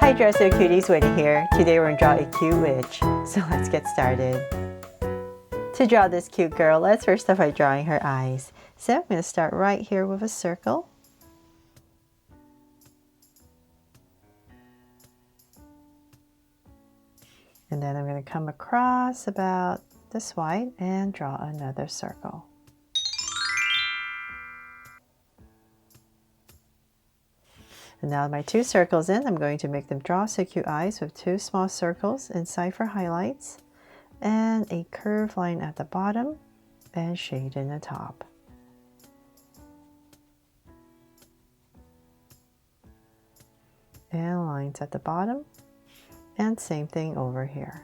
Hi Dresser Cuties, Winnie here. Today we're going to draw a cute witch. So let's get started. To draw this cute girl, let's first start by drawing her eyes. So I'm going to start right here with a circle. And then I'm going to come across about this wide and draw another circle. And now my two circles in, I'm going to make them draw so cute eyes with two small circles inside for highlights and a curved line at the bottom and shade in the top. And lines at the bottom and same thing over here.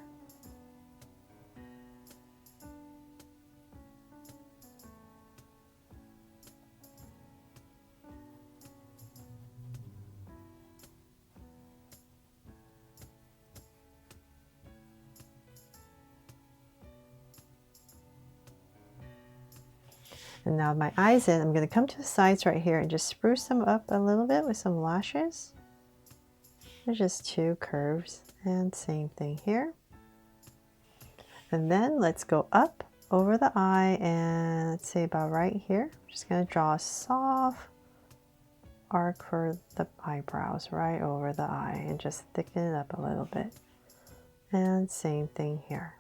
And now my eyes in, I'm going to come to the sides right here and just spruce them up a little bit with some lashes. There's just two curves and same thing here. And then let's go up over the eye and let's say about right here. I'm just going to draw a soft arc for the eyebrows right over the eye and just thicken it up a little bit. And same thing here.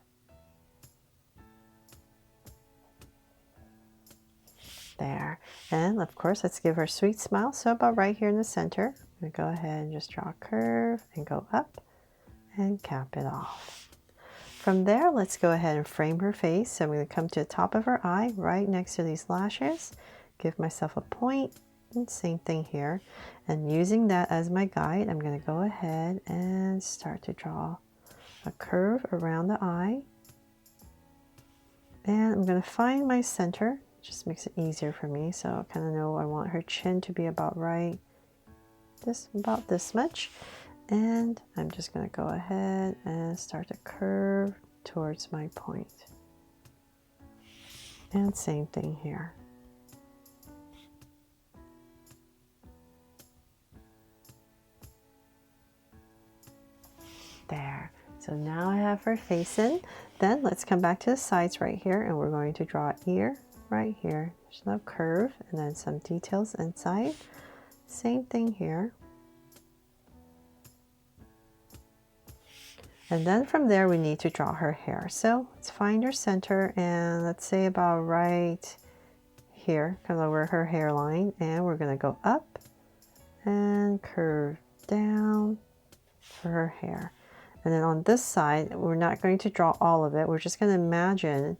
There. And of course, let's give her a sweet smile. So about right here in the center, I'm going to go ahead and just draw a curve and go up and cap it off. From there, let's go ahead and frame her face. So I'm going to come to the top of her eye, right next to these lashes, give myself a point, and same thing here. And using that as my guide, I'm going to go ahead and start to draw a curve around the eye. And I'm going to find my center. Just makes it easier for me, so I kind of know I want her chin to be about right, about this much. And I'm just going to go ahead and start to curve towards my point. And same thing here. There. So now I have her face in. Then let's come back to the sides right here, and we're going to draw an ear right here. There's no curve, and then some details inside. Same thing here. And then from there we need to draw her hair. So let's find her center and let's say about right here, kind of over her hairline, and we're going to go up and curve down for her hair. And then on this side, we're not going to draw all of it. We're just going to imagine.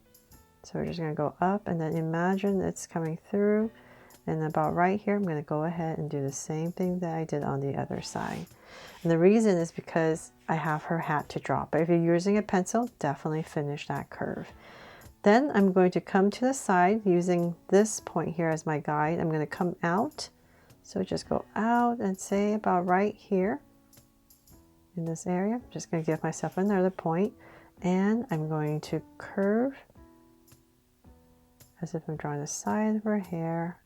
So we're just going to go up and then imagine it's coming through. And about right here, I'm going to go ahead and do the same thing that I did on the other side. And the reason is because I have her hat to draw. But if you're using a pencil, definitely finish that curve. Then I'm going to come to the side using this point here as my guide. I'm going to come out. So just go out and say about right here in this area. I'm just going to give myself another point. And I'm going to curve as if I'm drawing the side of her hair.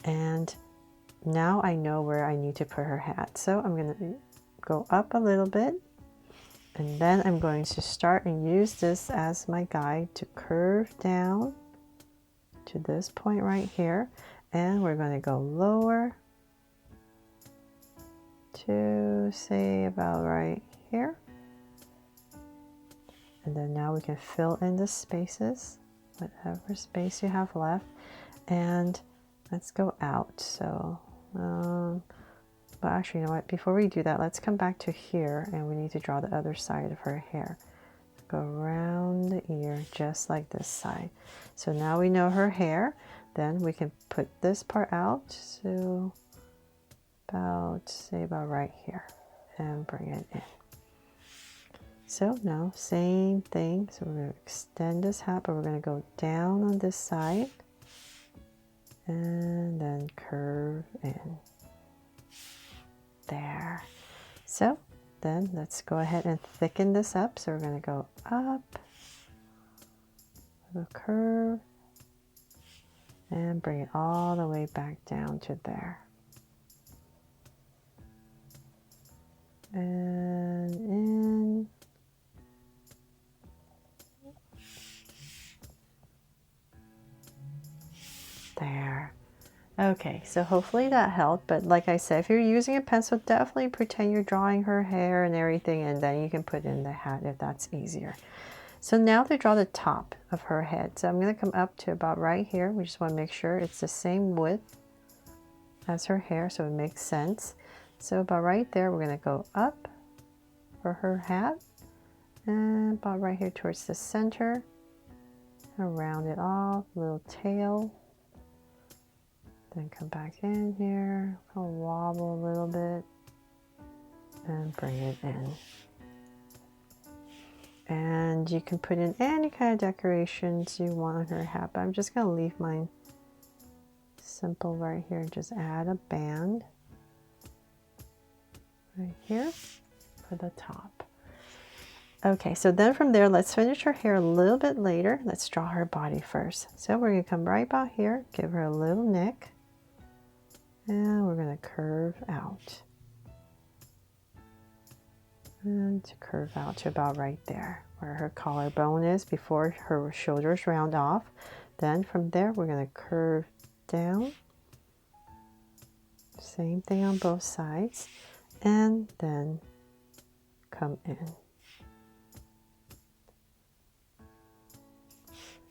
And now I know where I need to put her hat. So I'm going to go up a little bit. And then I'm going to start and use this as my guide to curve down to this point right here. And we're going to go lower to say about right here. And then now we can fill in the spaces, whatever space you have left. And let's go out. So, but actually, you know what? Before we do that, let's come back to here and we need to draw the other side of her hair. Go around the ear just like this side. So now we know her hair. Then we can put this part out. So about, say about right here and bring it in. So now same thing. So we're going to extend this hat, but we're going to go down on this side and then curve in. There. So then let's go ahead and thicken this up. So we're going to go up with a curve and bring it all the way back down to there. Okay, so hopefully that helped. But like I said, if you're using a pencil, definitely pretend you're drawing her hair and everything, and then you can put in the hat if that's easier. So now to draw the top of her head. So I'm going to come up to about right here. We just want to make sure it's the same width as her hair, so it makes sense. So about right there, we're going to go up for her hat, and about right here towards the center, and round it off, little tail. Then come back in here, kind of wobble a little bit, and bring it in. And you can put in any kind of decorations you want on her hat, but I'm just going to leave mine simple right here and just add a band right here for the top. Okay, so then from there, let's finish her hair a little bit later. Let's draw her body first. So we're going to come right about here, give her a little neck, and we're going to curve out. And to curve out to about right there, where her collarbone is before her shoulders round off. Then from there, we're going to curve down. Same thing on both sides. And then come in.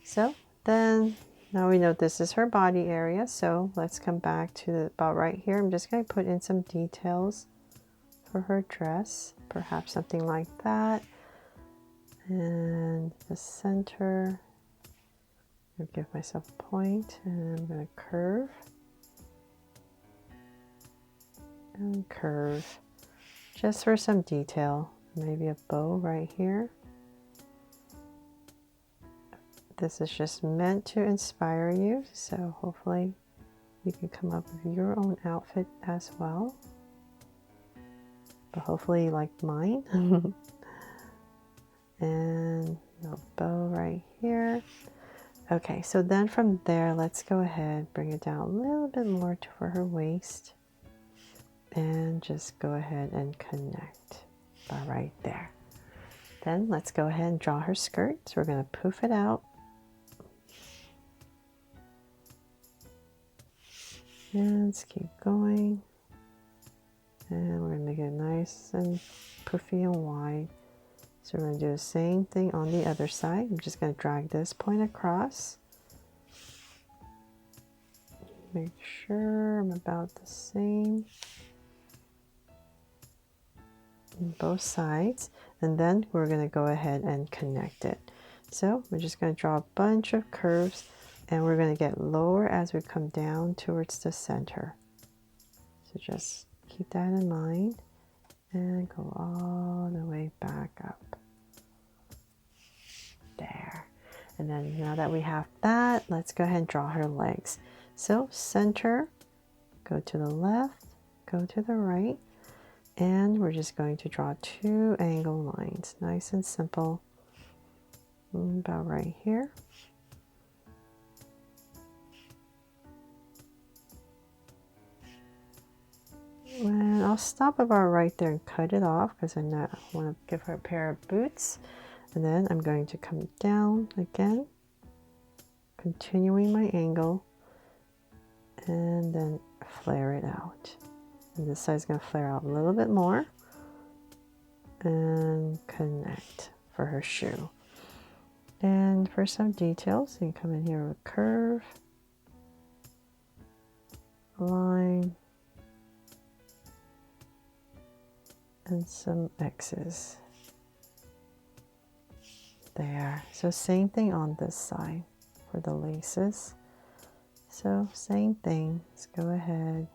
So then, now we know this is her body area. So let's come back to about right here. I'm just going to put in some details for her dress, perhaps something like that. And the center, I'll give myself a point, and I'm going to curve and curve just for some detail. Maybe a bow right here. This is just meant to inspire you, so hopefully you can come up with your own outfit as well. But hopefully you like mine. And a bow right here. Okay, so then from there, let's go ahead, bring it down a little bit more for her waist. And just go ahead and connect right there. Then let's go ahead and draw her skirt. So we're going to poof it out. And let's keep going. And we're going to make it nice and poofy and wide. So we're going to do the same thing on the other side. I'm just going to drag this point across. Make sure I'm about the same on both sides. And then we're going to go ahead and connect it. So we're just going to draw a bunch of curves, and we're going to get lower as we come down towards the center. So just keep that in mind and go all the way back up. There. And then now that we have that, let's go ahead and draw her legs. So center, go to the left, go to the right, and we're just going to draw two angle lines. Nice and simple. About right here. And I'll stop about right there and cut it off because I want to give her a pair of boots. And then I'm going to come down again, continuing my angle, and then flare it out. And this side's going to flare out a little bit more and connect for her shoe. And for some details, you can come in here with a curve, line, and some X's. There. So same thing on this side for the laces. So same thing. Let's go ahead.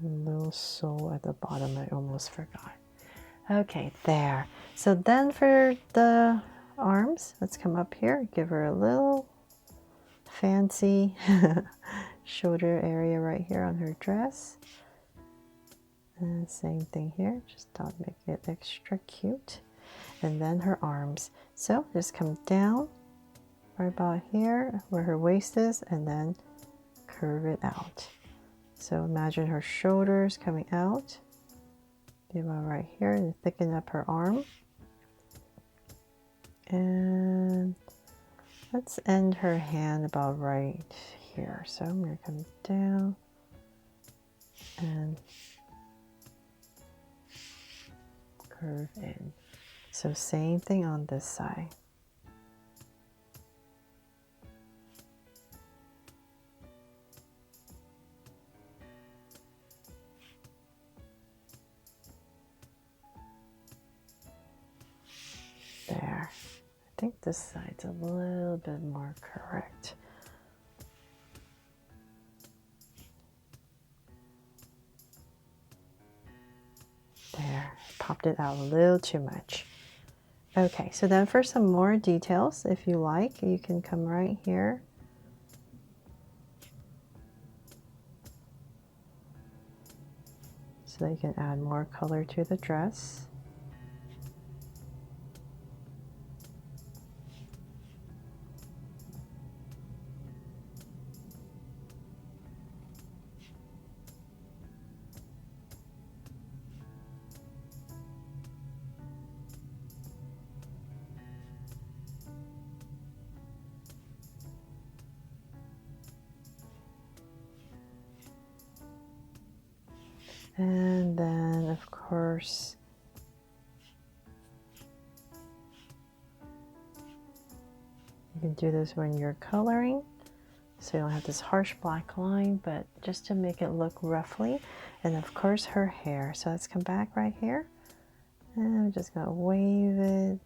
Little sole at the bottom, I almost forgot. Okay, there. So then for the arms. Let's come up here, give her a little fancy shoulder area right here on her dress. And same thing here, just thought make it extra cute. And then her arms. So just come down right about here where her waist is and then curve it out. So imagine her shoulders coming out. Be about right here and thicken up her arm. And let's end her hand about right here. So I'm going to come down and curve in. So same thing on this side. There. I think this side's a little bit more correct. There, popped it out a little too much. Okay, so then for some more details, if you like, you can come right here. So that you can add more color to the dress. And then, of course, you can do this when you're coloring, so you don't have this harsh black line, but just to make it look roughly. And of course, her hair. So let's come back right here. And I'm just going to wave it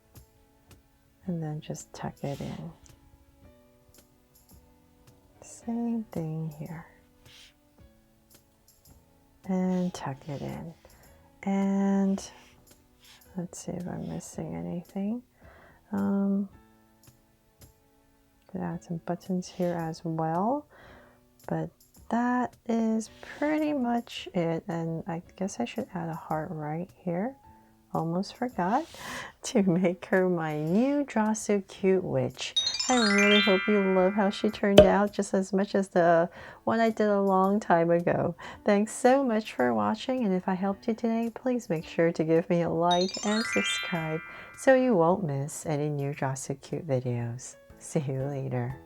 and then just tuck it in. Same thing here. And tuck it in. And let's see if I'm missing anything. Could add some buttons here as well, but that is pretty much it. And I guess I should add a heart right here. Almost forgot to make her my new Draw So Cute witch. I really hope you love how she turned out just as much as the one I did a long time ago. Thanks so much for watching, and if I helped you today, please make sure to give me a like and subscribe so you won't miss any new Draw So Cute videos. See you later.